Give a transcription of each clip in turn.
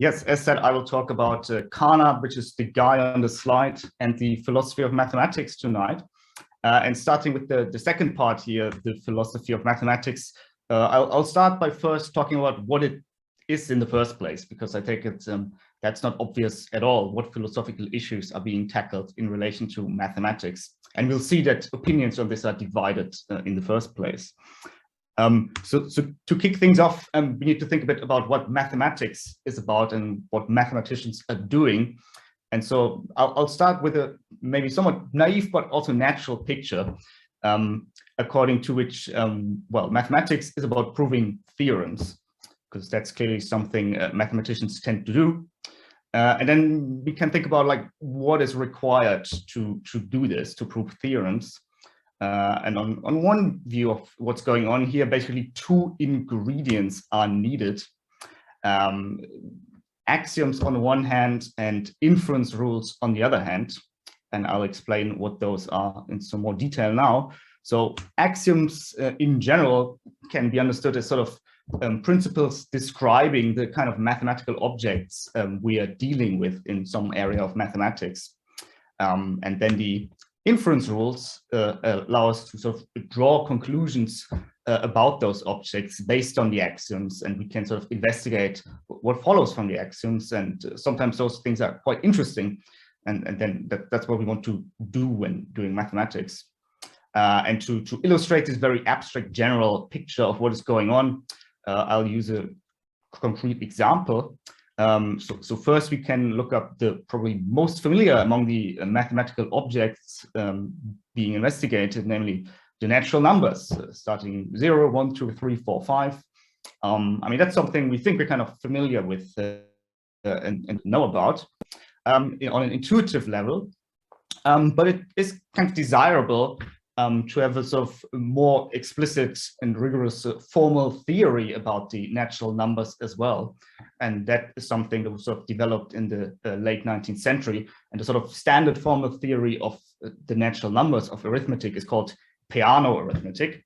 Yes, as said, I will talk about Carnap, which is the guy on the slide, and the philosophy of mathematics tonight. And starting with the second part here, the philosophy of mathematics, I'll start by first talking about what it is in the first place, because I think it's that's not obvious at all what philosophical issues are being tackled in relation to mathematics. And we'll see that opinions on this are divided in the first place. So to kick things off, we need to think a bit about what mathematics is about and what mathematicians are doing. And so I'll start with a maybe somewhat naive but also natural picture, according to which, well, mathematics is about proving theorems, because that's clearly something mathematicians tend to do. And then we can think about like what is required to do this, to prove theorems. And on one view of what's going on here, basically two ingredients are needed. Axioms on the one hand and inference rules on the other hand. And I'll explain what those are in some more detail now. So axioms in general can be understood as sort of principles describing the kind of mathematical objects we are dealing with in some area of mathematics. And then the inference rules allow us to sort of draw conclusions about those objects based on the axioms, and we can sort of investigate what follows from the axioms. And sometimes those things are quite interesting, and then that's what we want to do when doing mathematics. And to illustrate this very abstract general picture of what is going on, I'll use a concrete example. So first we can look up the probably most familiar among the mathematical objects being investigated, namely the natural numbers, starting 0, 1, 2, 3, 4, 5. I mean, that's something we think we're kind of familiar with and know about on an intuitive level, but it is kind of desirable to have a sort of more explicit and rigorous formal theory about the natural numbers as well. And that is something that was sort of developed in the late 19th century. And the sort of standard formal theory of the natural numbers of arithmetic is called Peano arithmetic.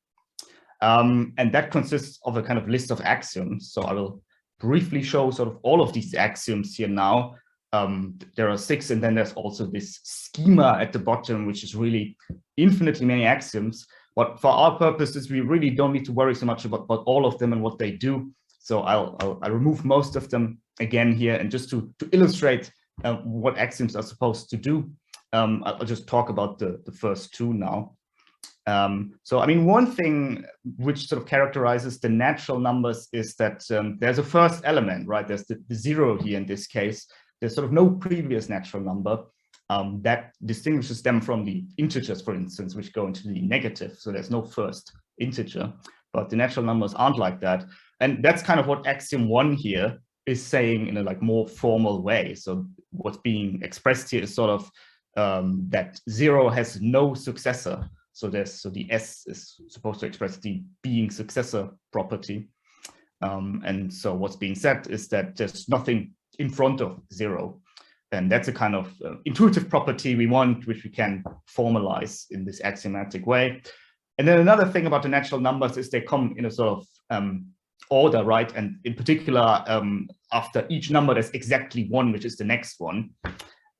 And that consists of a kind of list of axioms. So I will briefly show sort of all of these axioms here now. There are 6, and then there's also this schema at the bottom, which is really infinitely many axioms. But for our purposes, we really don't need to worry so much about all of them and what they do. So I'll remove most of them again here, and just to illustrate what axioms are supposed to do, I'll just talk about the first 2 now. So I mean, one thing which sort of characterizes the natural numbers is that there's a first element, right? There's the 0 here in this case. There's sort of no previous natural number that distinguishes them from the integers, for instance, which go into the negative. So there's no first integer, but the natural numbers aren't like that. And that's kind of what axiom 1 here is saying in a like more formal way. So what's being expressed here is sort of that 0 has no successor. So the S is supposed to express the being successor property. And so what's being said is that there's nothing in front of 0. And that's a kind of intuitive property we want, which we can formalize in this axiomatic way. And then another thing about the natural numbers is they come in a sort of order, right? And in particular, after each number, there's exactly 1, which is the next one.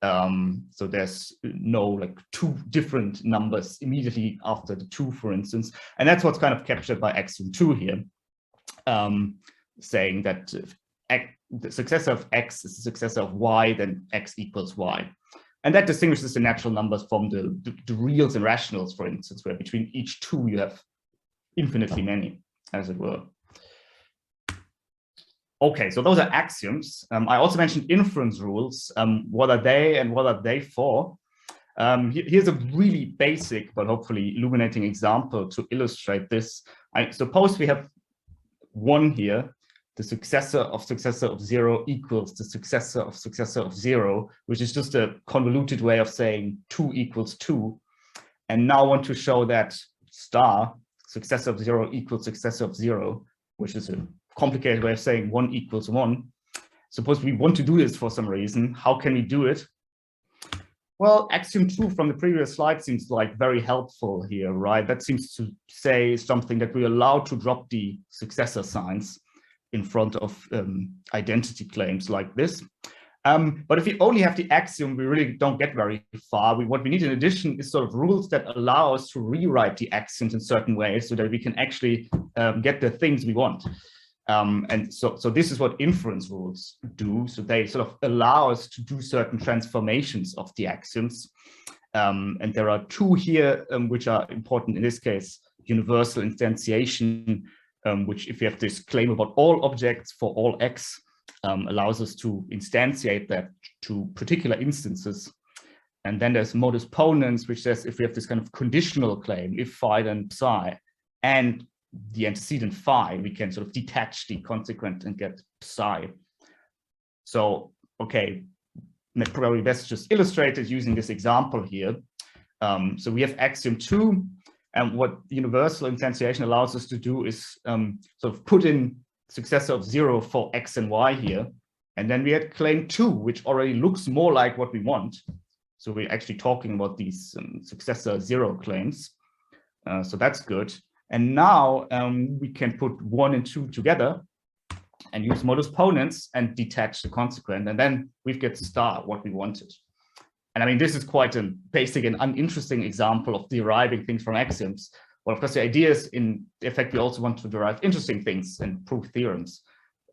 So there's no like 2 different numbers immediately after the 2, for instance. And that's what's kind of captured by axiom 2 here, saying that the successor of x is the successor of y, then x equals y. And that distinguishes the natural numbers from the reals and rationals, for instance, where between each 2 you have infinitely many, as it were. Okay, so those are axioms. I also mentioned inference rules. What are they and what are they for? Here's a really basic but hopefully illuminating example to illustrate this. I suppose we have 1 here. The successor of 0 equals the successor of 0, which is just a convoluted way of saying 2 equals 2. And now I want to show that star, successor of 0 equals successor of 0, which is a complicated way of saying 1 equals 1. Suppose we want to do this for some reason. How can we do it? Well, axiom 2 from the previous slide seems like very helpful here, right? That seems to say something that we're allowed to drop the successor signs. in front of identity claims like this. But if we only have the axiom, we really don't get very far. What we need in addition is sort of rules that allow us to rewrite the axioms in certain ways so that we can actually get the things we want. And so this is what inference rules do. So they sort of allow us to do certain transformations of the axioms. And there are two here, which are important in this case: universal instantiation, which, if you have this claim about all objects for all x, allows us to instantiate that to particular instances. And then there's modus ponens, which says if we have this kind of conditional claim, if phi then psi, and the antecedent phi, we can sort of detach the consequent and get psi. So, okay, probably best just illustrate it using this example here. So we have axiom 2, and what universal instantiation allows us to do is sort of put in successor of 0 for x and y here. And then we had claim 2, which already looks more like what we want. So we're actually talking about these successor 0 claims. So that's good. And now we can put 1 and 2 together and use modus ponens and detach the consequent. And then we get star, what we wanted. And I mean, this is quite a basic and uninteresting example of deriving things from axioms. Well, of course, the idea is, in effect, we also want to derive interesting things and prove theorems.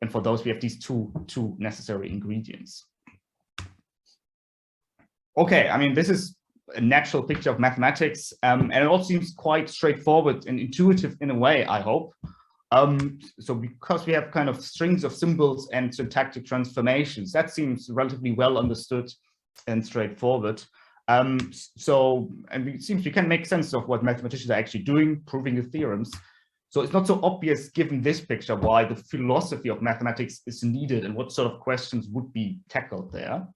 And for those, we have these two necessary ingredients. Okay, I mean, this is a natural picture of mathematics, and it all seems quite straightforward and intuitive in a way, I hope. So because we have kind of strings of symbols and syntactic transformations, that seems relatively well understood and straightforward. And it seems we can make sense of what mathematicians are actually doing, proving the theorems. So it's not so obvious, given this picture, why the philosophy of mathematics is needed and what sort of questions would be tackled there.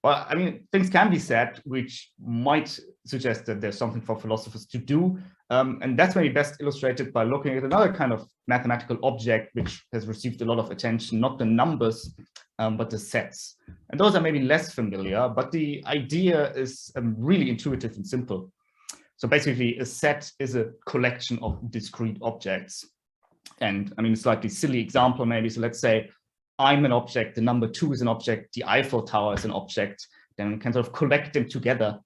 Well, I mean, things can be said which might suggest that there's something for philosophers to do. And that's maybe best illustrated by looking at another kind of mathematical object which has received a lot of attention, not the numbers, but the sets. And those are maybe less familiar, but the idea is really intuitive and simple. So basically, a set is a collection of discrete objects. And I mean, a slightly silly example maybe. So let's say I'm an object, the number 2 is an object, the Eiffel Tower is an object. Then we can sort of collect them together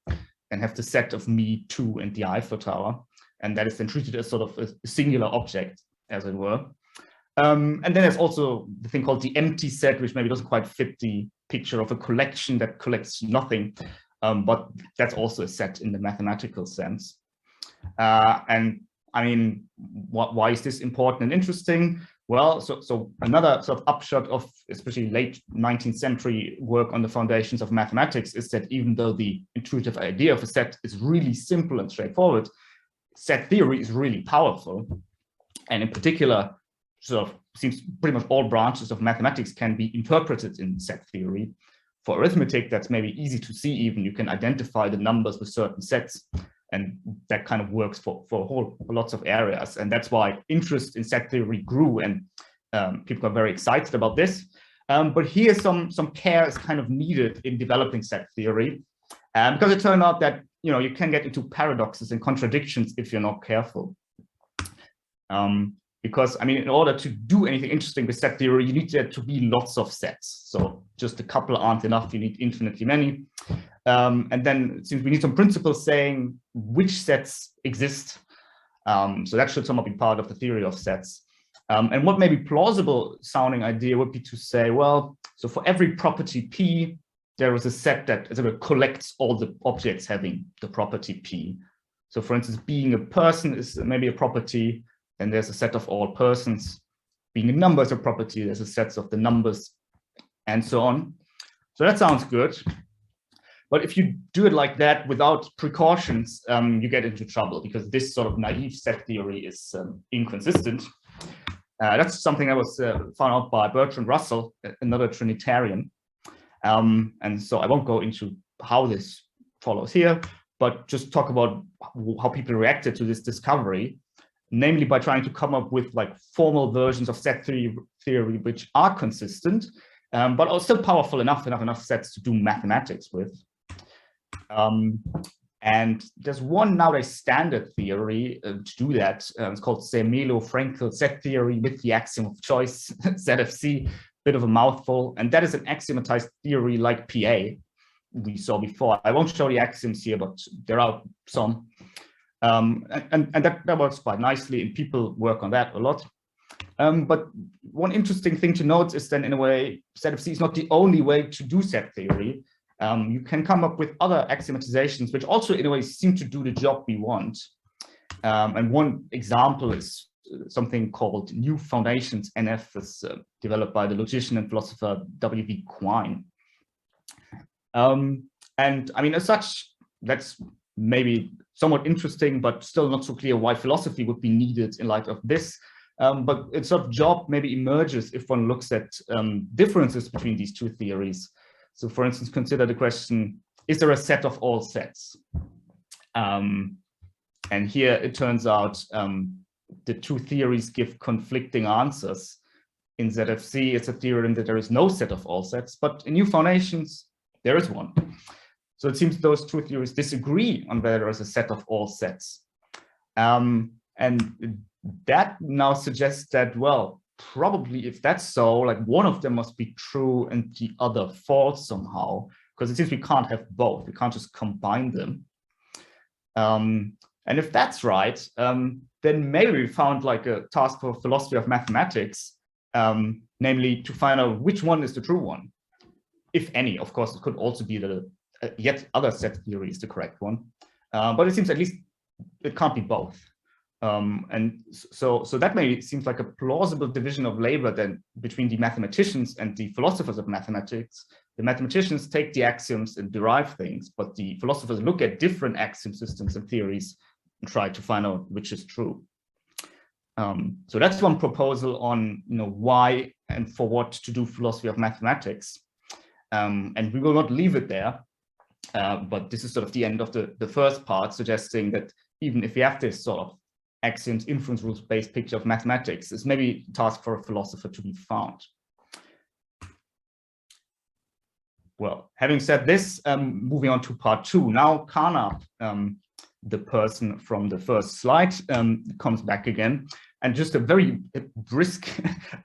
and have the set of me, 2, and the Eiffel Tower. And that is then treated as sort of a singular object, as it were. And then there's also the thing called the empty set, which maybe doesn't quite fit the picture of a collection that collects nothing. But that's also a set in the mathematical sense. And I mean, why is this important and interesting? Well, so another sort of upshot of especially late 19th century work on the foundations of mathematics is that even though the intuitive idea of a set is really simple and straightforward, set theory is really powerful. And in particular, sort of seems pretty much all branches of mathematics can be interpreted in set theory. For arithmetic, that's maybe easy to see even. You can identify the numbers with certain sets. And that kind of works for lots of areas. And that's why interest in set theory grew, and people are very excited about this. But here some care is kind of needed in developing set theory, because it turned out that you can get into paradoxes and contradictions if you're not careful. Because I mean, in order to do anything interesting with set theory, you need there to be lots of sets. So just a couple aren't enough, you need infinitely many. And then it seems we need some principles saying which sets exist. So that should somehow be part of the theory of sets. And what may be plausible sounding idea would be to say, well, so for every property P, there is a set that sort of collects all the objects having the property P. So for instance, being a person is maybe a property, and there's a set of all persons. Being a number is a property, there's a set of the numbers, and so on. So that sounds good. But if you do it like that without precautions, you get into trouble, because this sort of naive set theory is inconsistent. That's something that was found out by Bertrand Russell, another Trinitarian. And so I won't go into how this follows here, but just talk about how people reacted to this discovery, namely by trying to come up with like formal versions of set theory which are consistent, but are still powerful enough sets to do mathematics with. And And there's one nowadays standard theory to do that. It's called Zermelo-Fraenkel set theory with the axiom of choice, ZFC, bit of a mouthful. And that is an axiomatized theory like PA we saw before. I won't show the axioms here, but there are some. And that works quite nicely, and people work on that a lot. But one interesting thing to note is then, in a way, ZFC is not the only way to do set theory. You can come up with other axiomatizations, which also, in a way, seem to do the job we want. And one example is something called New Foundations NF, that's developed by the logician and philosopher W.V. Quine. And I mean, as such, that's maybe somewhat interesting, but still not so clear why philosophy would be needed in light of this. But its sort of job maybe emerges if one looks at differences between these two theories. So, for instance, consider the question, is there a set of all sets? And here it turns out the two theories give conflicting answers. In ZFC, it's a theorem that there is no set of all sets, but in New Foundations, there is one. So it seems those two theories disagree on whether there is a set of all sets. And that now suggests that, well, probably if that's so, like one of them must be true and the other false somehow, because it seems we can't have both. We can't just combine them. And if that's right, then maybe we found like a task for philosophy of mathematics, namely to find out which one is the true one, if any. Of course, it could also be that yet other set theory is the correct one, but it seems at least it can't be both. And so that maybe seems like a plausible division of labor then between the mathematicians and the philosophers of mathematics. The mathematicians take the axioms and derive things, but the philosophers look at different axiom systems and theories and try to find out which is true. So that's one proposal on, you know, why and for what to do philosophy of mathematics. And we will not leave it there, but this is sort of the end of the first part, suggesting that even if we have this sort of axioms, inference rules-based picture of mathematics, it's maybe a task for a philosopher to be found. Well, having said this, moving on to part two. Now Carnap, the person from the first slide, comes back again. And just a very brisk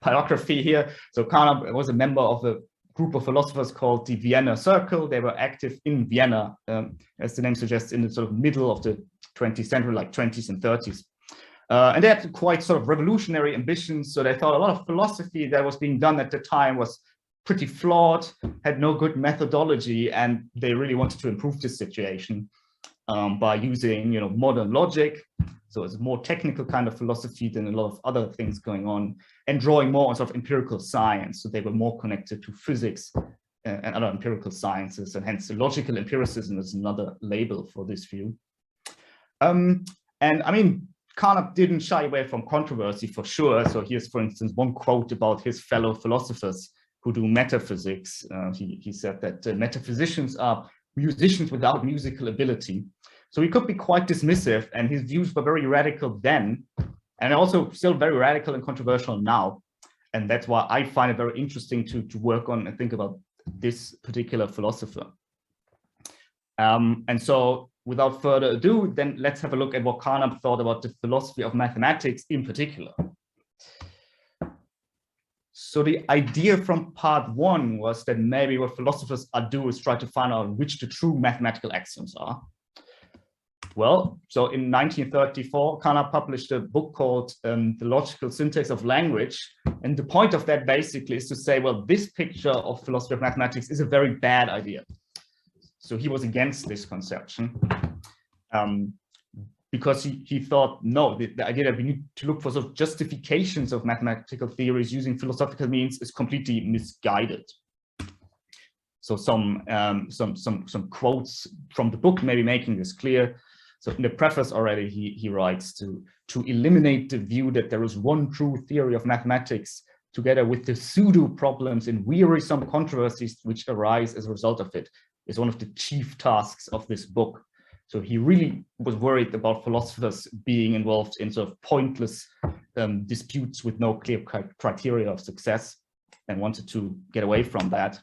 biography here. So Carnap was a member of a group of philosophers called the Vienna Circle. They were active in Vienna, as the name suggests, in the sort of middle of the 20th century, like 20s and 30s. And they had quite sort of revolutionary ambitions. So they thought a lot of philosophy that was being done at the time was pretty flawed, had no good methodology, and they really wanted to improve this situation by using, you know, modern logic. So it's a more technical kind of philosophy than a lot of other things going on, and drawing more on sort of empirical science. So they were more connected to physics and other empirical sciences, and hence logical empiricism is another label for this view. And I mean, Carnap didn't shy away from controversy for sure. So here's, for instance, one quote about his fellow philosophers who do metaphysics. He said that metaphysicians are musicians without musical ability. So he could be quite dismissive, and his views were very radical then, and also still very radical and controversial now. And that's why I find it very interesting to work on and think about this particular philosopher. And so without further ado, then let's have a look at what Carnap thought about the philosophy of mathematics in particular. So the idea from part one was that maybe what philosophers do is try to find out which the true mathematical axioms are. Well, so in 1934, Carnap published a book called The Logical Syntax of Language. And the point of that basically is to say, well, this picture of philosophy of mathematics is a very bad idea. So he was against this conception because he thought, no, the idea that we need to look for sort of justifications of mathematical theories using philosophical means is completely misguided. So some quotes from the book maybe making this clear. So in the preface already, he writes to eliminate the view that there is one true theory of mathematics, together with the pseudo problems and wearisome controversies which arise as a result of it, is one of the chief tasks of this book. So he really was worried about philosophers being involved in sort of pointless disputes with no clear criteria of success, and wanted to get away from that.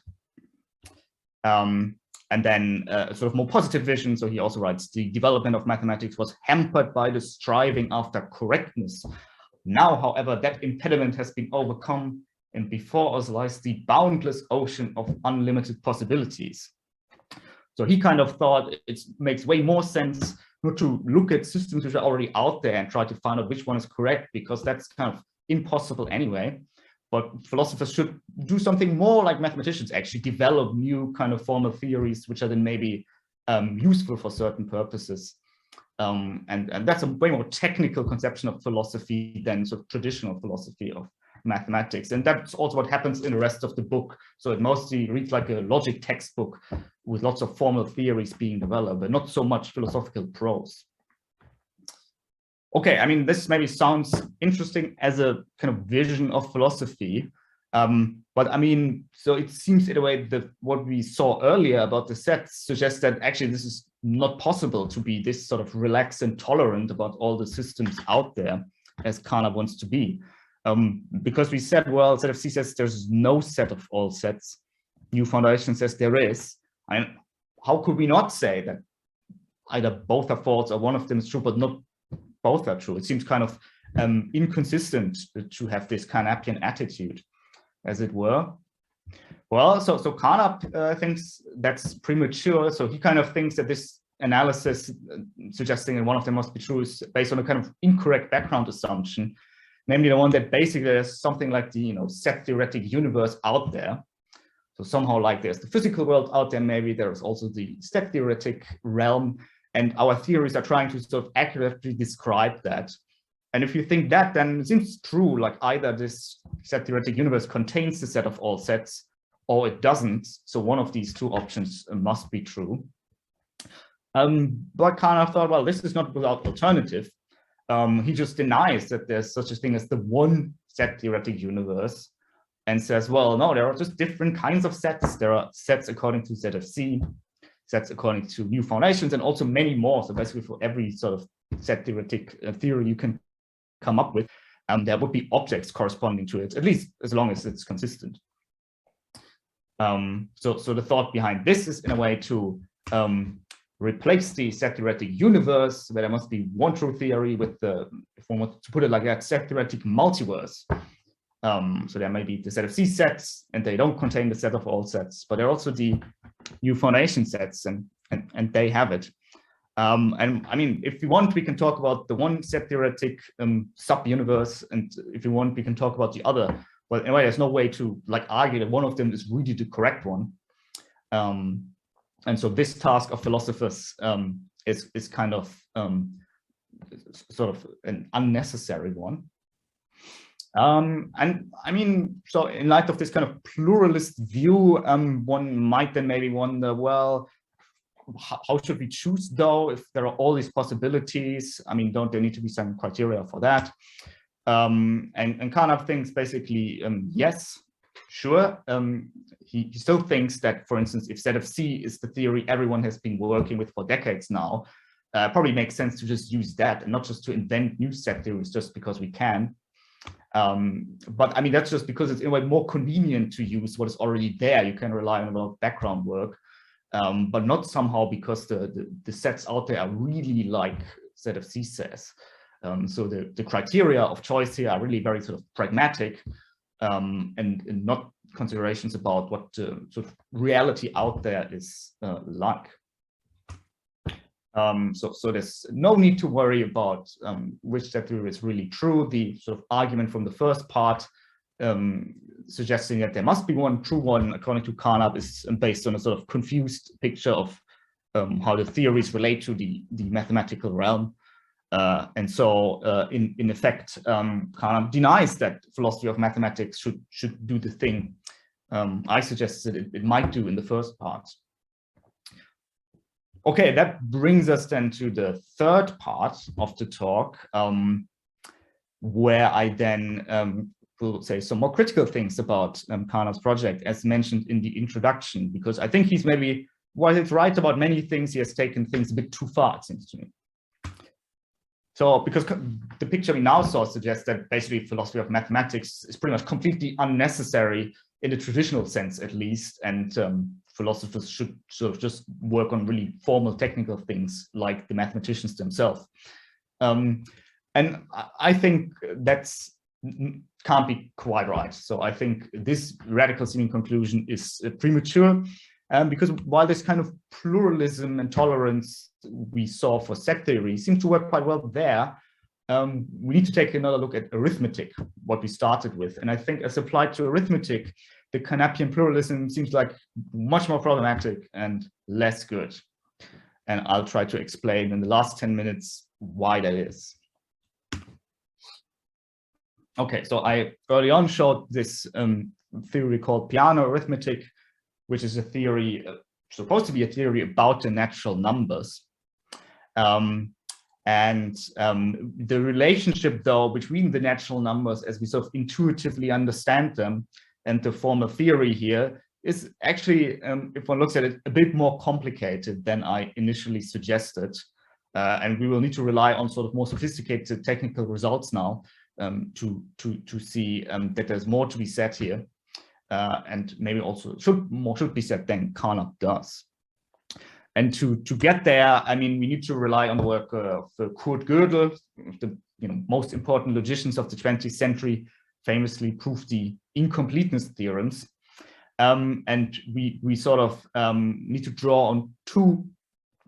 And then a sort of more positive vision. So he also writes, the development of mathematics was hampered by the striving after correctness. Now, however, that impediment has been overcome, and before us lies the boundless ocean of unlimited possibilities. So he kind of thought it makes way more sense not to look at systems which are already out there and try to find out which one is correct, because that's kind of impossible anyway. But philosophers should do something more like mathematicians, actually develop new kind of formal theories, which are then maybe useful for certain purposes. And that's a way more technical conception of philosophy than sort of traditional philosophy of mathematics. And that's also what happens in the rest of the book. So it mostly reads like a logic textbook with lots of formal theories being developed, but not so much philosophical prose. Okay, I mean, this maybe sounds interesting as a kind of vision of philosophy, but I mean, so it seems in a way that what we saw earlier about the sets suggests that actually this is not possible to be this sort of relaxed and tolerant about all the systems out there as Carnap wants to be. Because we said, well, ZFC says there's no set of all sets. New Foundation says there is. And how could we not say that either both are false or one of them is true, but not both are true? It seems kind of inconsistent to have this Carnapian attitude, as it were. Well, so Carnap thinks that's premature. So he kind of thinks that this analysis suggesting that one of them must be true is based on a kind of incorrect background assumption, namely the one that basically there's something like the set theoretic universe out there. So somehow like there's the physical world out there, maybe there's also the set theoretic realm, and our theories are trying to sort of accurately describe that. And if you think that, then it seems true, like either this set theoretic universe contains the set of all sets or it doesn't. So one of these two options must be true. But Carnap thought, well, this is not without alternative. He just denies that there's such a thing as the one set theoretic universe and says, well, no, there are just different kinds of sets. There are sets according to ZFC, sets according to new foundations, and also many more. So basically for every sort of set theoretic theory you can come up with, there would be objects corresponding to it, at least as long as it's consistent. So the thought behind this is in a way to replace the set theoretic universe, where there must be one true theory, with the, if one wants to put it like that, set theoretic multiverse. So there may be the set of C sets, and they don't contain the set of all sets, but there are also the new foundation sets, and they have it. And I mean, if you want, we can talk about the one set theoretic sub-universe, and if you want, we can talk about the other. But anyway, there's no way to like argue that one of them is really the correct one. And so this task of philosophers is kind of sort of an unnecessary one. And I mean, so in light of this kind of pluralist view, one might then maybe wonder, well, how should we choose though, if there are all these possibilities? I mean, don't there need to be some criteria for that? And Carnap thinks basically, yes, sure. He still thinks that, for instance, if set of C is the theory everyone has been working with for decades now, probably makes sense to just use that and not just to invent new set theories just because we can. But I mean, that's just because it's in a way more convenient to use what is already there. You can rely on a lot of background work, but not somehow because the sets out there are really like set of C says. So the criteria of choice here are really very sort of pragmatic, and not considerations about what sort of reality out there is like. So there's no need to worry about which set theory is really true. The sort of argument from the first part suggesting that there must be one true one, according to Carnap, is based on a sort of confused picture of how the theories relate to the mathematical realm. And so in effect, Carnap denies that philosophy of mathematics should do the thing I suggested it might do in the first part. Okay, that brings us then to the third part of the talk, where I then will say some more critical things about Carnap's project, as mentioned in the introduction, because I think he's maybe, while it's right about many things, he has taken things a bit too far, it seems to me. So, because the picture we now saw suggests that basically philosophy of mathematics is pretty much completely unnecessary in the traditional sense, at least, and philosophers should sort of just work on really formal technical things like the mathematicians themselves. And I think that's can't be quite right. So I think this radical seeming conclusion is premature, because while this kind of pluralism and tolerance we saw for set theory seems to work quite well there, we need to take another look at arithmetic, what we started with. And I think as applied to arithmetic, the Carnapian pluralism seems like much more problematic and less good. And I'll try to explain in the last 10 minutes why that is. Okay, so I early on showed this theory called piano arithmetic, which is a theory, supposed to be a theory about the natural numbers. The relationship, though, between the natural numbers as we sort of intuitively understand them and the formal theory here is actually, if one looks at it, a bit more complicated than I initially suggested. And we will need to rely on sort of more sophisticated technical results now to see that there's more to be said here. And maybe also more should be said than Carnap does. And to get there, I mean, we need to rely on the work of Kurt Gödel, the most important logicians of the 20th century, famously proved the incompleteness theorems. And we sort of need to draw on two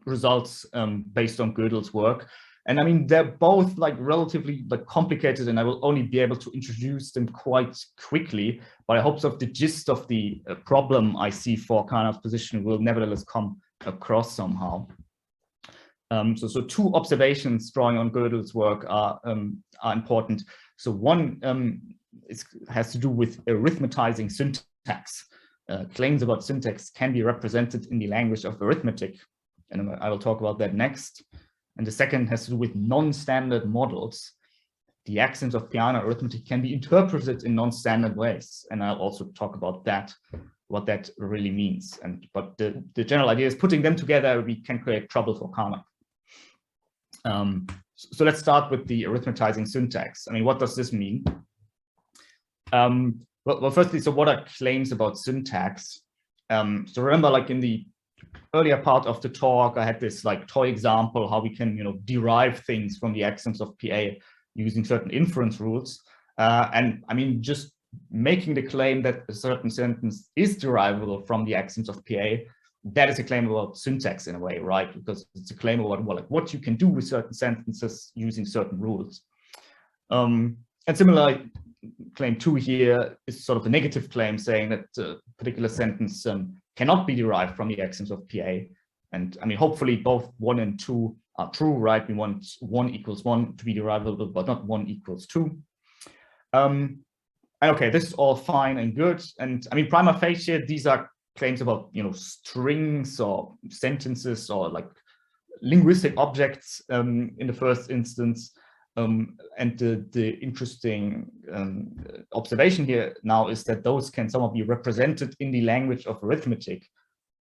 results based on Gödel's work. And I mean, they're both like relatively complicated, and I will only be able to introduce them quite quickly, but I hope the gist of the problem I see for Carnap's position will nevertheless come across somehow. So two observations drawing on Gödel's work are important. So one has to do with arithmetizing syntax. Claims about syntax can be represented in the language of arithmetic, and I will talk about that next. And the second has to do with non-standard models. The axioms of piano arithmetic can be interpreted in non-standard ways, and I'll also talk about that, what that really means. But the general idea is putting them together, we can create trouble for Carnap. So let's start with the arithmetizing syntax. I mean, what does this mean? Well, firstly, so what are claims about syntax? So remember, like in the earlier part of the talk, I had this like toy example, how we can, derive things from the axioms of PA using certain inference rules. And I mean, just making the claim that a certain sentence is derivable from the axioms of PA, that is a claim about syntax in a way, right? Because it's a claim about what you can do with certain sentences using certain rules. And similarly, claim 2 here is sort of a negative claim saying that a particular sentence cannot be derived from the axioms of PA. And I mean, hopefully both 1 and 2 are true, right? We want 1 equals 1 to be derivable, but not 1 equals 2. And okay, this is all fine and good. And I mean, prima facie, these are claims about, strings or sentences or like linguistic objects in the first instance. And the interesting observation here now is that those can somehow be represented in the language of arithmetic,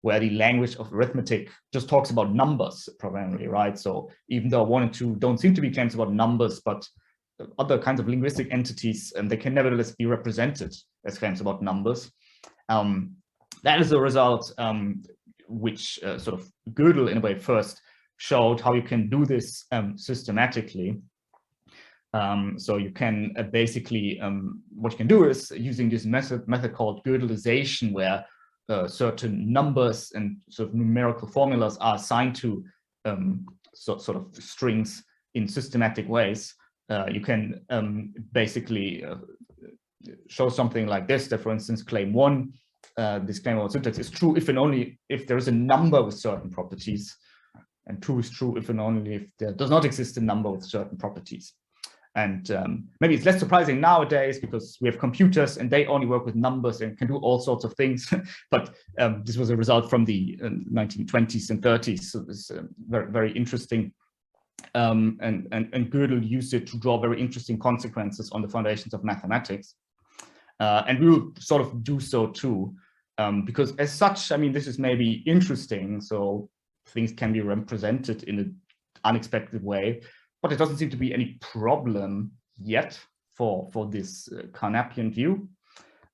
where the language of arithmetic just talks about numbers primarily, right? So even though 1 and 2 don't seem to be claims about numbers, but other kinds of linguistic entities, and they can nevertheless be represented as claims about numbers. That is a result which sort of Gödel in a way first showed how you can do this systematically. So you can basically, what you can do is using this method called Gödelization, where certain numbers and sort of numerical formulas are assigned to sort of strings in systematic ways. You can basically show something like this, that for instance, claim 1, this claim about syntax is true if and only if there is a number with certain properties, and 2 is true if and only if there does not exist a number with certain properties. And maybe it's less surprising nowadays because we have computers and they only work with numbers and can do all sorts of things. But this was a result from the 1920s and 30s. So it's very, very interesting. And Gödel used it to draw very interesting consequences on the foundations of mathematics. And we will sort of do so too, because as such, I mean, this is maybe interesting. So things can be represented in an unexpected way. But it doesn't seem to be any problem yet for this Carnapian view.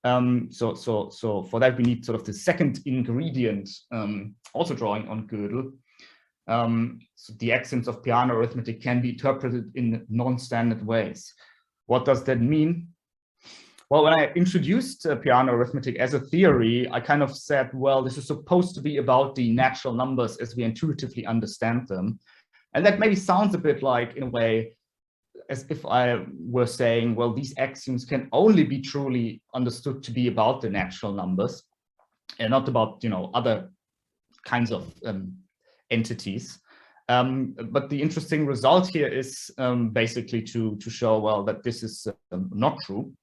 So for that, we need sort of the second ingredient, also drawing on Gödel. So the axioms of Peano arithmetic can be interpreted in non-standard ways. What does that mean? Well, when I introduced Peano arithmetic as a theory, I kind of said, well, this is supposed to be about the natural numbers as we intuitively understand them. And that maybe sounds a bit like, in a way, as if I were saying, well, these axioms can only be truly understood to be about the natural numbers and not about, other kinds of entities. But the interesting result here is basically to show, well, that this is not true.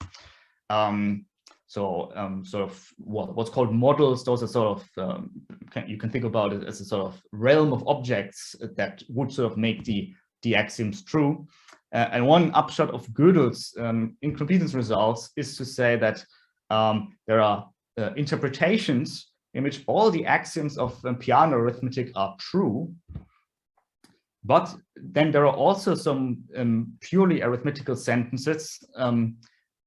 Sort of what's called models, those are sort of, you can think about it as a sort of realm of objects that would sort of make the axioms true. And one upshot of Gödel's incompleteness results is to say that there are interpretations in which all the axioms of Peano arithmetic are true, but then there are also some purely arithmetical sentences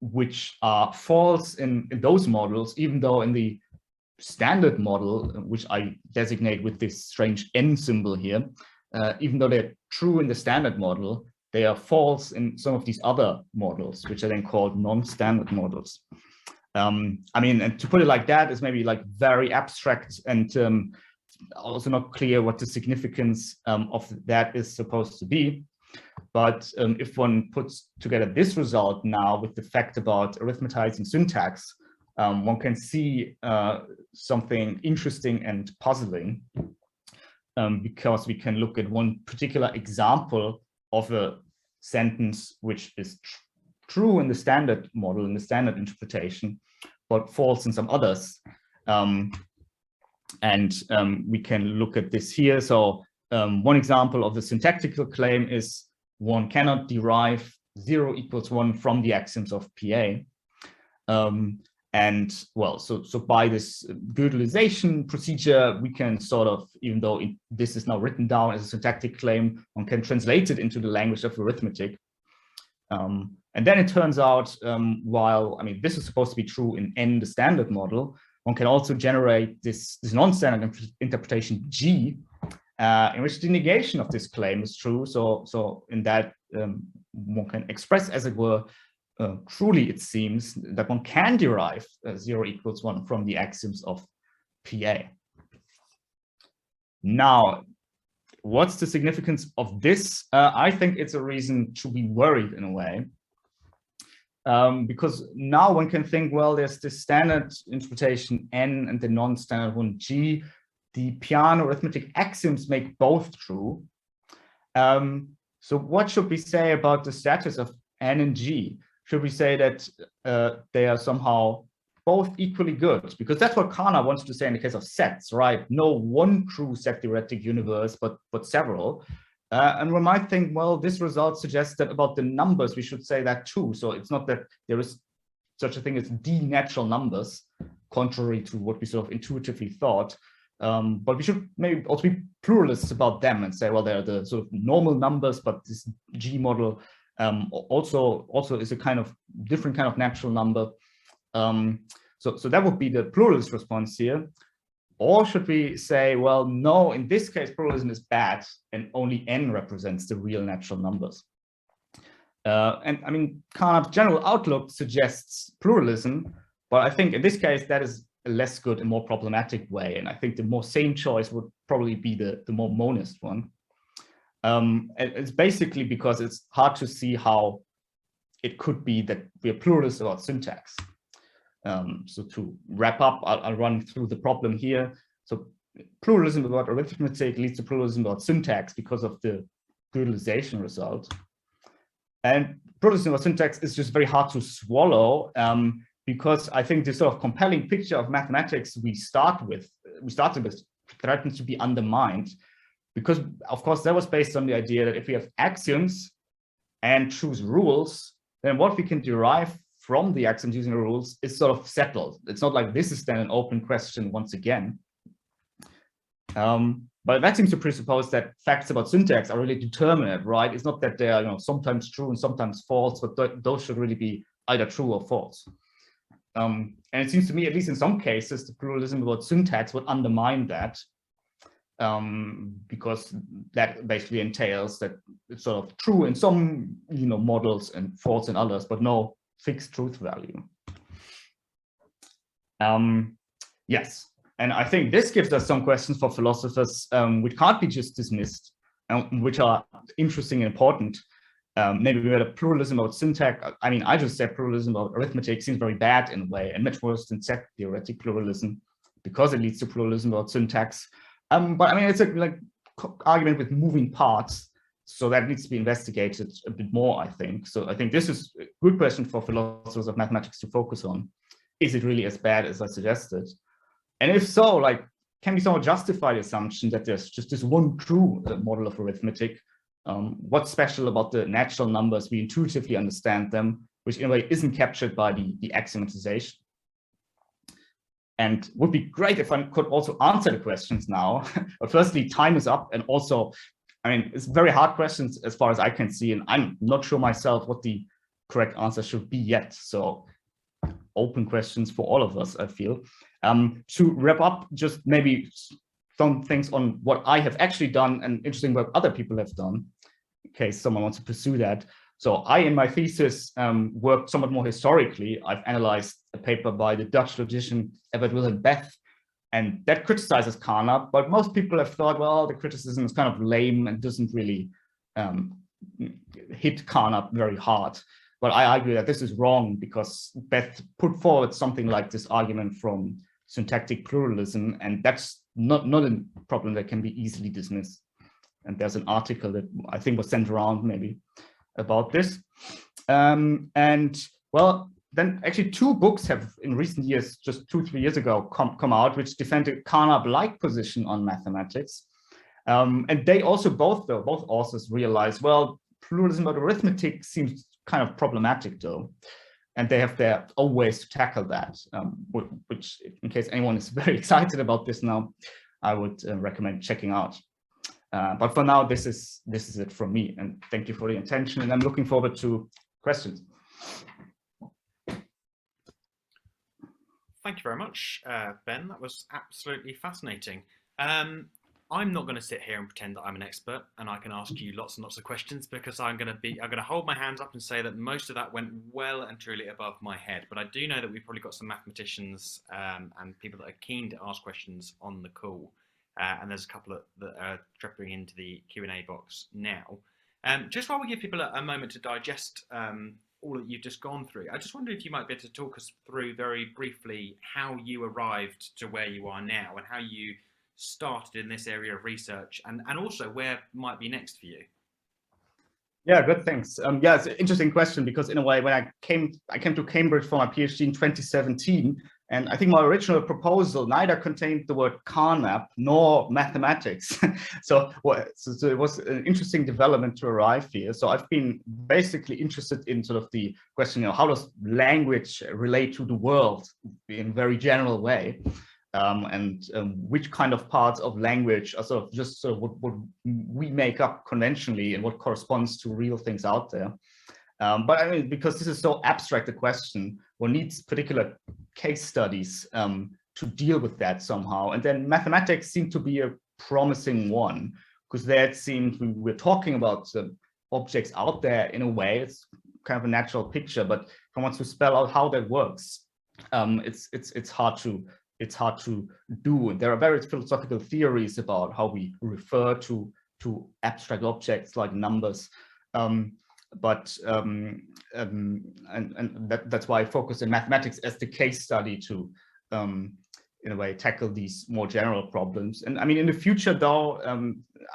which are false in those models, even though in the standard model, which I designate with this strange N symbol here, even though they're true in the standard model, they are false in some of these other models, which are then called non-standard models. I mean, and to put it like that is maybe like very abstract and also not clear what the significance of that is supposed to be. But if one puts together this result now with the fact about arithmetizing syntax, one can see something interesting and puzzling, because we can look at one particular example of a sentence which is true in the standard model, in the standard interpretation, but false in some others. We can look at this here. So one example of the syntactical claim is one cannot derive 0 = 1 from the axioms of PA. And well, so by this Gödelization procedure, we can sort of, even though this is now written down as a syntactic claim, one can translate it into the language of arithmetic. And then it turns out, while, I mean, this is supposed to be true in N, the standard model, one can also generate this non-standard interpretation G, in which the negation of this claim is true. So in that, one can express, as it were, truly, it seems that one can derive 0 = 1 from the axioms of PA. Now, what's the significance of this? I think it's a reason to be worried in a way, because now one can think, well, there's this standard interpretation N and the non-standard one G. The Peano arithmetic axioms make both true. So what should we say about the status of N and G? Should we say that they are somehow both equally good? Because that's what Carnap wants to say in the case of sets, right? No one true set theoretic universe, but several. And one might think, well, this result suggests that about the numbers, we should say that too. So it's not that there is such a thing as the natural numbers, contrary to what we sort of intuitively thought. But we should maybe also be pluralists about them and say, well, they're the sort of normal numbers, but this G model also is a kind of different kind of natural number. So that would be the pluralist response here. Or should we say, well, no, in this case, pluralism is bad and only N represents the real natural numbers. And I mean, Carnap's general outlook suggests pluralism, but I think in this case, that is a less good and more problematic way. And I think the more sane choice would probably be the more monist one. It's basically because it's hard to see how it could be that we are pluralists about syntax. So to wrap up, I'll run through the problem here. So pluralism about arithmetic leads to pluralism about syntax because of the Gödelization result. And pluralism about syntax is just very hard to swallow, because I think this sort of compelling picture of mathematics we started with threatens to be undermined. Because, of course, that was based on the idea that if we have axioms and choose rules, then what we can derive from the axioms using the rules is sort of settled. It's not like this is then an open question once again. But that seems to presuppose that facts about syntax are really determinate, right? It's not that they are sometimes true and sometimes false, but those should really be either true or false. And it seems to me, at least in some cases, the pluralism about syntax would undermine that, because that basically entails that it's sort of true in some, models and false in others, but no fixed truth value. Yes, and I think this gives us some questions for philosophers, which can't be just dismissed, which are interesting and important. Maybe we had a pluralism about syntax. I mean, I just said pluralism about arithmetic seems very bad in a way, and much worse than set theoretic pluralism, because it leads to pluralism about syntax. But I mean, it's a argument with moving parts, so that needs to be investigated a bit more, I think. So I think this is a good question for philosophers of mathematics to focus on. Is it really as bad as I suggested? And if so, can we somehow justify the assumption that there's just this one true model of arithmetic? What's special about the natural numbers? We intuitively understand them, which in a way isn't captured by the axiomatization. And would be great if I could also answer the questions now. But firstly, time is up. And also, I mean, it's very hard questions as far as I can see. And I'm not sure myself what the correct answer should be yet. So open questions for all of us, I feel. To wrap up, just maybe some things on what I have actually done and interesting work other people have done, in case someone wants to pursue that. So I, in my thesis, worked somewhat more historically. I've analyzed a paper by the Dutch logician Beth, and that criticizes Carnap, but most people have thought, well, the criticism is kind of lame and doesn't really hit Carnap very hard. But I argue that this is wrong, because Beth put forward something like this argument from syntactic pluralism, and that's not a problem that can be easily dismissed. And there's an article that I think was sent around maybe about this. And well, then actually 2 books have in recent years, just 2-3 years ago, come out, which defend a Carnap-like position on mathematics. And they also both authors realize, well, pluralism of arithmetic seems kind of problematic though. And they have their own ways to tackle that, which, in case anyone is very excited about this now, I would recommend checking out. But for now, this is it from me. And thank you for the attention. And I'm looking forward to questions. Thank you very much, Ben. That was absolutely fascinating. I'm not going to sit here and pretend that I'm an expert and I can ask you lots and lots of questions, because I'm going to hold my hands up and say that most of that went well and truly above my head. But I do know that we've probably got some mathematicians and people that are keen to ask questions on the call. And there's a couple that are dropping into the Q&A box now. Just while we give people a moment to digest all that you've just gone through, I just wonder if you might be able to talk us through very briefly how you arrived to where you are now and how you started in this area of research, and also where might be next for you. Yeah, good, thanks. Yeah, it's an interesting question, because in a way, when I came to Cambridge for my PhD in 2017, and I think my original proposal neither contained the word Carnap nor mathematics. So it was an interesting development to arrive here. So I've been basically interested in sort of the question, how does language relate to the world in a very general way? And which kind of parts of language are sort of what we make up conventionally and what corresponds to real things out there. But I mean, because this is so abstract a question, one needs particular case studies to deal with that somehow. And then mathematics seemed to be a promising one, because there it seemed we're talking about objects out there in a way. It's kind of a natural picture, but if one wants to spell out how that works, it's hard to do. And there are various philosophical theories about how we refer to abstract objects like numbers. That's why I focus on mathematics as the case study to, in a way, tackle these more general problems. And I mean, in the future, though,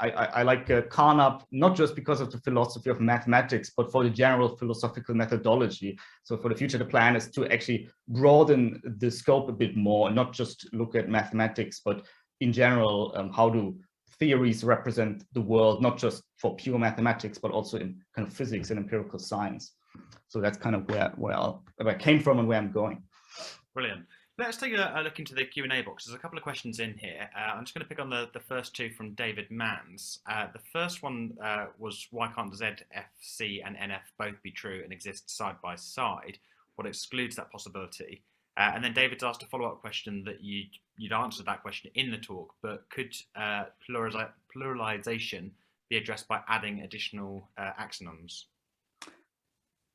I like Carnap, not just because of the philosophy of mathematics, but for the general philosophical methodology. So for the future, the plan is to actually broaden the scope a bit more, and not just look at mathematics, but in general, how do theories represent the world, not just for pure mathematics, but also in kind of physics and empirical science. So that's kind of where I came from and where I'm going. Brilliant. Let's take a look into the Q&A box. There's a couple of questions in here. I'm just going to pick on the first two from David Manns. The first one was, why can't Z, F, C, and NF both be true and exist side by side? What excludes that possibility? And then David's asked a follow-up question that you'd answered that question in the talk, but could pluralization be addressed by adding additional axioms?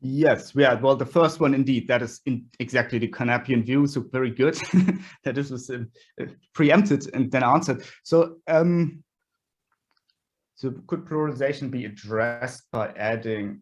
Yes, yeah. Well, the first one, indeed, that is exactly the Carnapian view. So very good that this was preempted and then answered. So, so could pluralization be addressed by adding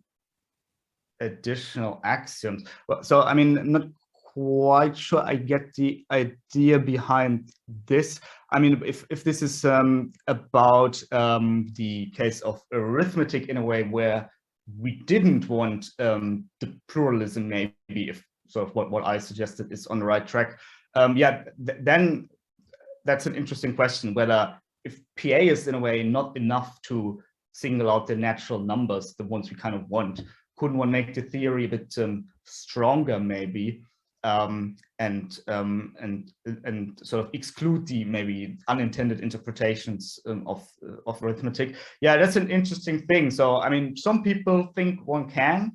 additional axioms? Well, so I mean, I'm not quite sure I get the idea behind this. I mean, if this is about the case of arithmetic in a way where we didn't want the pluralism, maybe if sort of what I suggested is on the right track, yeah, then that's an interesting question, whether if PA is in a way not enough to single out the natural numbers, the ones we kind of want, couldn't one make the theory a bit stronger maybe, and sort of exclude the maybe unintended interpretations of arithmetic? Yeah, that's an interesting thing. So I mean, some people think one can,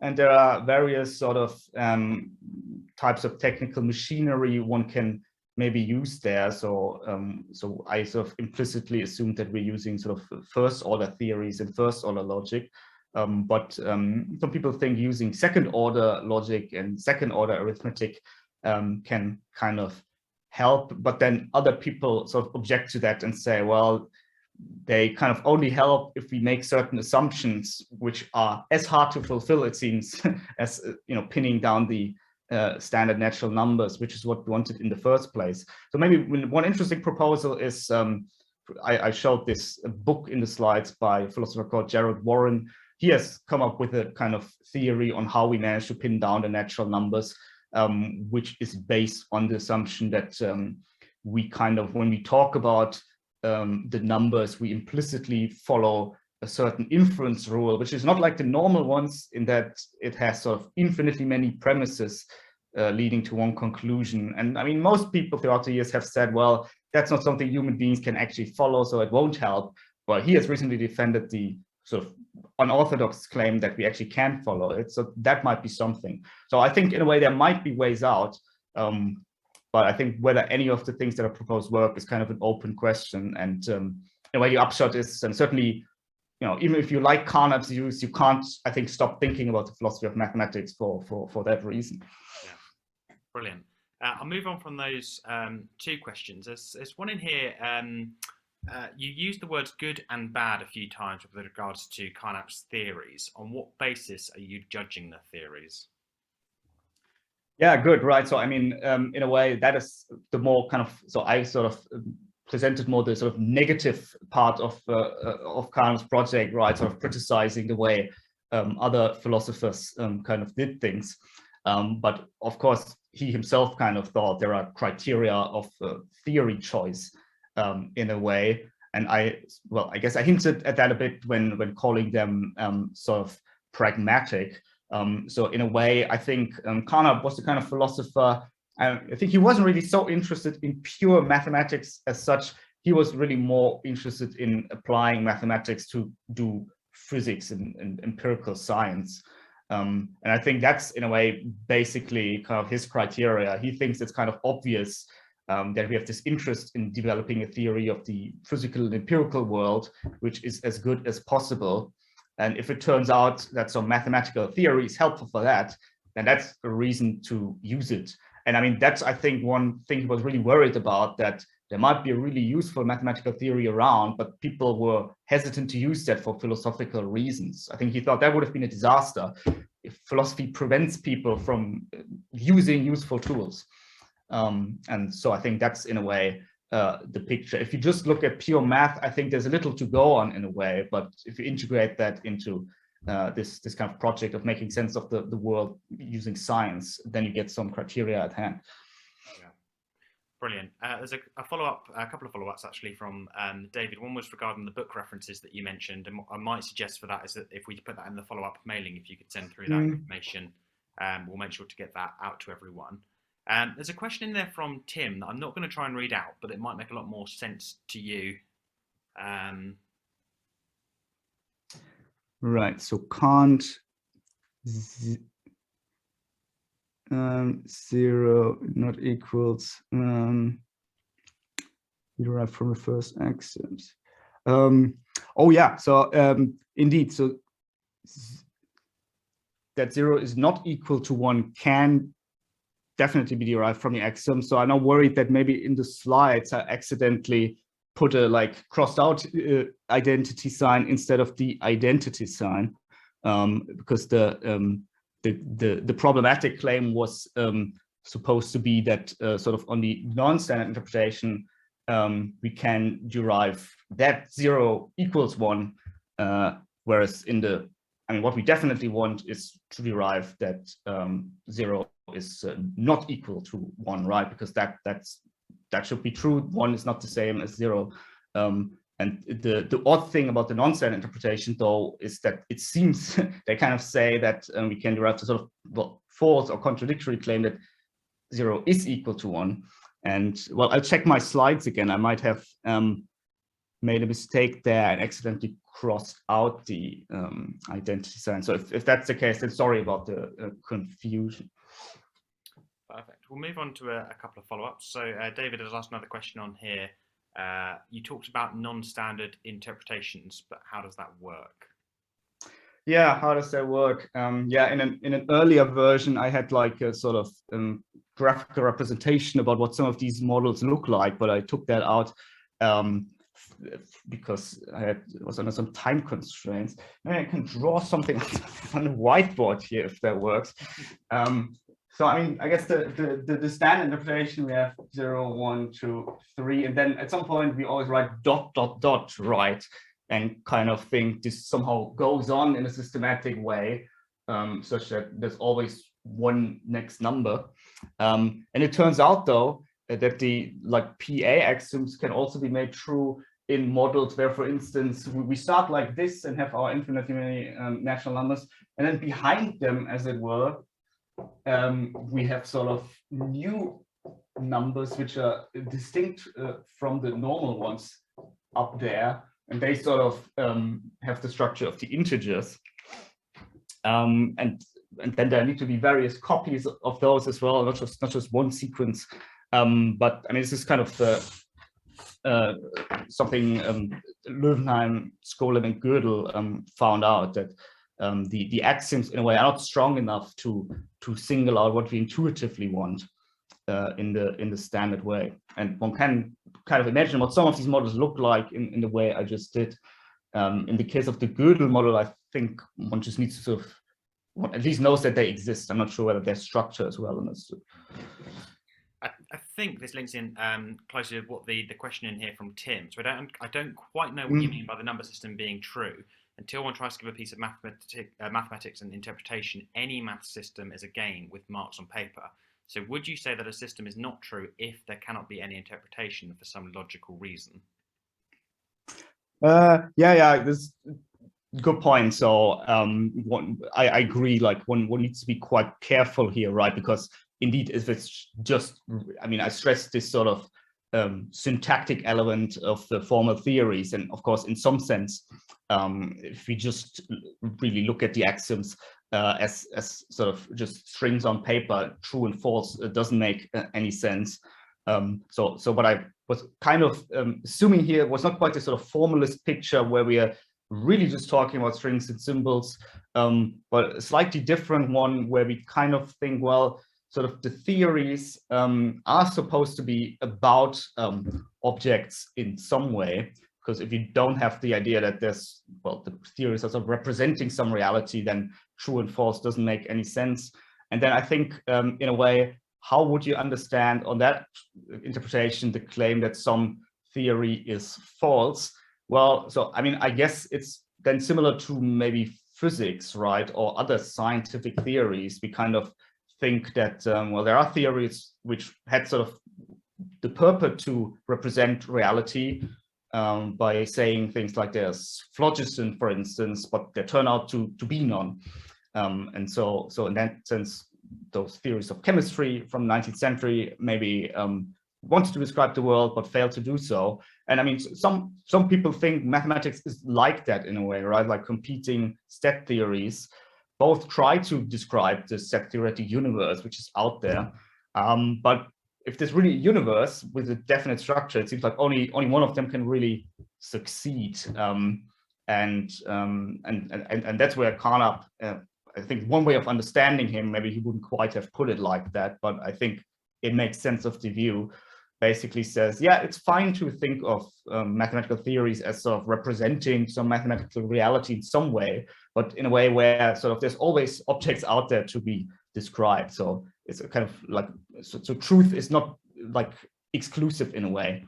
and there are various sort of types of technical machinery one can maybe use there. So so I sort of implicitly assumed that we're using sort of first order theories and first order logic. But some people think using second order logic and second order arithmetic can kind of help, but then other people sort of object to that and say, well, they kind of only help if we make certain assumptions, which are as hard to fulfill, it seems, as pinning down the standard natural numbers, which is what we wanted in the first place. So maybe one interesting proposal is, I showed this book in the slides by a philosopher called Gerald Warren. He has come up with a kind of theory on how we manage to pin down the natural numbers, which is based on the assumption that we kind of, when we talk about the numbers, we implicitly follow a certain inference rule, which is not like the normal ones in that it has sort of infinitely many premises leading to one conclusion. And I mean, most people throughout the years have said, well, that's not something human beings can actually follow, so it won't help. But he has recently defended the sort of unorthodox claim that we actually can follow it. So that might be something. So I think in a way there might be ways out. But I think whether any of the things that are proposed work is kind of an open question. And in a way the upshot is, and certainly, even if you like Carnap's views, you can't, I think, stop thinking about the philosophy of mathematics for that reason. Yeah, brilliant. I'll move on from those two questions. There's one in here. You used the words good and bad a few times with regards to Carnap's theories. On what basis are you judging the theories? Yeah, good, right. So I mean, in a way, that is the more kind of, so I sort of presented more the sort of negative part of Carnap's project, right? Sort of criticizing the way other philosophers kind of did things. But of course, he himself kind of thought there are criteria of theory choice in a way. And I guess I hinted at that a bit when calling them sort of pragmatic. So in a way, I think Carnap was the kind of philosopher, I think he wasn't really so interested in pure mathematics as such. He was really more interested in applying mathematics to do physics and empirical science. And I think that's, in a way, basically kind of his criteria. He thinks it's kind of obvious that we have this interest in developing a theory of the physical and empirical world, which is as good as possible. And if it turns out that some mathematical theory is helpful for that, then that's a reason to use it. And I mean, that's, I think, one thing he was really worried about, that there might be a really useful mathematical theory around, but people were hesitant to use that for philosophical reasons. I think he thought that would have been a disaster if philosophy prevents people from using useful tools. And so I think that's, in a way, the picture. If you just look at pure math, I think there's a little to go on in a way, but if you integrate that into this kind of project of making sense of the world using science, then you get some criteria at hand. Yeah, brilliant. There's a couple of follow-ups actually from David. One was regarding the book references that you mentioned, and what I might suggest for that is that if we put that in the follow-up mailing, if you could send through that information, we'll make sure to get that out to everyone. There's a question in there from Tim that I'm not going to try and read out, but it might make a lot more sense to you. Right, so can't 0 not equals derived from the first axioms. Oh yeah, so indeed, so that 0 is not equal to 1 can definitely be derived from the axiom. So I'm now worried that maybe in the slides I accidentally put a like crossed out identity sign instead of the identity sign, because the problematic claim was supposed to be that sort of on the non-standard interpretation we can derive that 0 equals 1, whereas in the, I mean, what we definitely want is to derive that 0 is not equal to 1, right? Because that should be true. 1 is not the same as 0. And the odd thing about the non-standard interpretation, though, is that it seems they kind of say that we can derive the sort of, well, false or contradictory claim that 0 is equal to 1. And well, I'll check my slides again. I might have made a mistake there and accidentally crossed out the identity sign. So if that's the case, then sorry about the confusion. Perfect. We'll move on to a couple of follow-ups. So David has asked another question on here. You talked about non-standard interpretations, but how does that work? Yeah, how does that work? Yeah, in an earlier version, I had like a sort of graphical representation about what some of these models look like, but I took that out because was under some time constraints. Maybe I can draw something on the whiteboard here if that works. So I mean, I guess the standard interpretation, we have 0, 1, 2, 3, and then at some point we always write ... right, and kind of think this somehow goes on in a systematic way, such that there's always one next number. And it turns out though that the like PA axioms can also be made true in models where, for instance, we start like this and have our infinitely many natural numbers, and then behind them, as it were, we have sort of new numbers which are distinct from the normal ones up there, and they sort of have the structure of the integers. And then there need to be various copies of those as well, not just one sequence. But I mean, this is kind of something Löwenheim, Skolem, and Gödel found out, that the axioms in a way are not strong enough to single out what we intuitively want in the standard way. And one can kind of imagine what some of these models look like in the way I just did. In the case of the Gödel model, I think one just needs to sort of, one at least knows that they exist. I'm not sure whether their structure is well understood. I think this links in closely with what the question in here from Tim. So I don't quite know what you mean by the number system being true. Until one tries to give a piece of mathematics and interpretation, any math system is a game with marks on paper. So would you say that a system is not true if there cannot be any interpretation for some logical reason? Yeah, this good point. So I agree, like one needs to be quite careful here, right? Because indeed, if it's just, I mean, I stress this sort of syntactic element of the formal theories, and of course, in some sense, if we just really look at the axioms as sort of just strings on paper, true and false, it doesn't make any sense. So what I was kind of assuming here was not quite a sort of formalist picture where we are really just talking about strings and symbols, but a slightly different one where we kind of think, well, sort of the theories are supposed to be about objects in some way, because if you don't have the idea that there's, well, the theories are sort of representing some reality, then true and false doesn't make any sense. And then I think in a way, how would you understand on that interpretation the claim that some theory is false? Well, so I mean, I guess it's then similar to maybe physics, right, or other scientific theories. We kind of think that, well, there are theories which had sort of the purpose to represent reality by saying things like there's phlogiston, for instance, but they turn out to be none. And so in that sense, those theories of chemistry from the 19th century maybe wanted to describe the world, but failed to do so. And I mean, some people think mathematics is like that in a way, right? Like competing stat theories. both try to describe the set theoretic universe, which is out there. But if there's really a universe with a definite structure, it seems like only one of them can really succeed. And that's where Carnap, I think one way of understanding him, maybe he wouldn't quite have put it like that, but I think it makes sense of the view, basically says, yeah, it's fine to think of mathematical theories as sort of representing some mathematical reality in some way, but in a way where sort of there's always objects out there to be described. So it's a kind of like, so truth is not like exclusive in a way.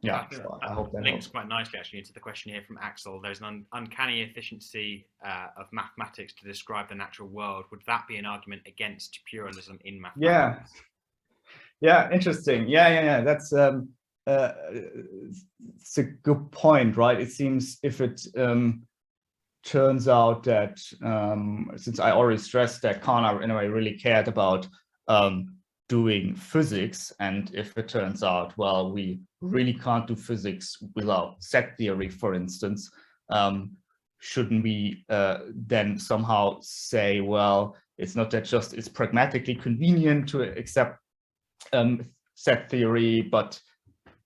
Yeah, so I hope that links helps. quite nicely actually into the question here from Axel. There's an uncanny efficiency of mathematics to describe the natural world. Would that be an argument against pluralism in mathematics? Yeah, interesting. Yeah. That's it's a good point, right? It seems if it turns out that since I already stressed that Carnap in a way really cared about doing physics, and if it turns out, well, we really can't do physics without set theory, for instance, shouldn't we then somehow say, well, it's not that just it's pragmatically convenient to accept set theory, but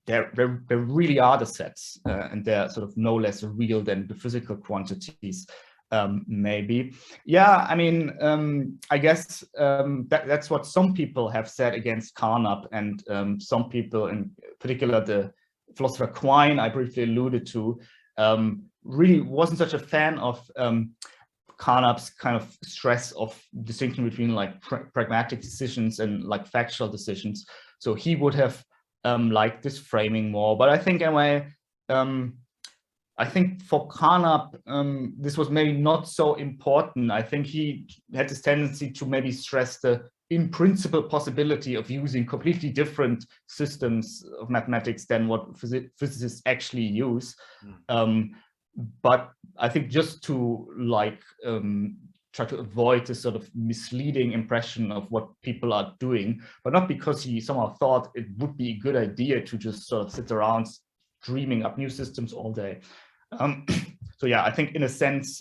there really are the sets, and they're sort of no less real than the physical quantities. Maybe. Yeah, I mean, I guess that's what some people have said against Carnap, and some people, in particular the philosopher Quine I briefly alluded to, really wasn't such a fan of Carnap's kind of stress of distinction between like pragmatic decisions and like factual decisions. So he would have liked this framing more. But I think anyway, I think for Carnap, this was maybe not so important. I think he had this tendency to maybe stress the in principle possibility of using completely different systems of mathematics than what physicists actually use. But I think just to like try to avoid this sort of misleading impression of what people are doing, but not because he somehow thought it would be a good idea to just sort of sit around dreaming up new systems all day. So yeah, I think in a sense,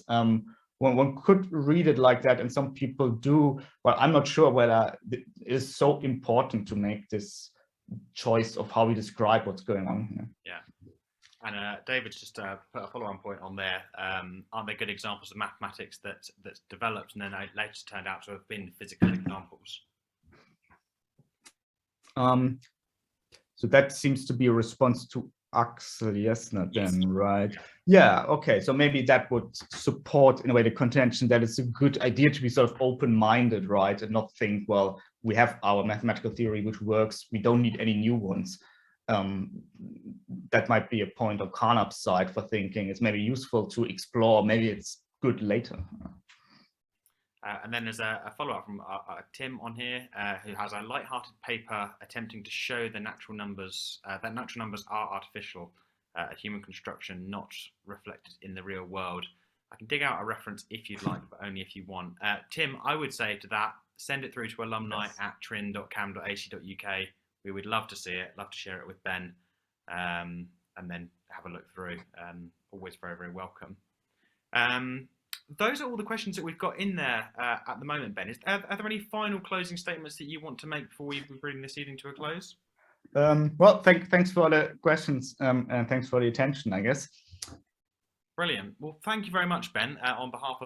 one could read it like that, and some people do, but I'm not sure whether it is so important to make this choice of how we describe what's going on here. Yeah. And David's just put a follow-on point on there. Aren't there good examples of mathematics that's developed and then later turned out to have been physical examples? So that seems to be a response to Axel, yes, not then, right? Yeah, okay. So maybe that would support, in a way, the contention that it's a good idea to be sort of open-minded, right? And not think, well, we have our mathematical theory which works, we don't need any new ones. That might be a point on Carnap's side for thinking it's maybe useful to explore, maybe it's good later. And then there's a follow-up from Tim on here, who has a light-hearted paper attempting to show the natural numbers, that natural numbers are artificial, a human construction not reflected in the real world. I can dig out a reference if you'd like, but only if you want. Tim, I would say to that, send it through to alumni at trin.cam.ac.uk. We would love to see it, love to share it with Ben, and then have a look through. Always very, very welcome. Those are all the questions that we've got in there at the moment, Ben. Are there any final closing statements that you want to make before we bring this evening to a close? Well, thanks for the questions, and thanks for the attention, I guess. Brilliant. Well, thank you very much, Ben, on behalf of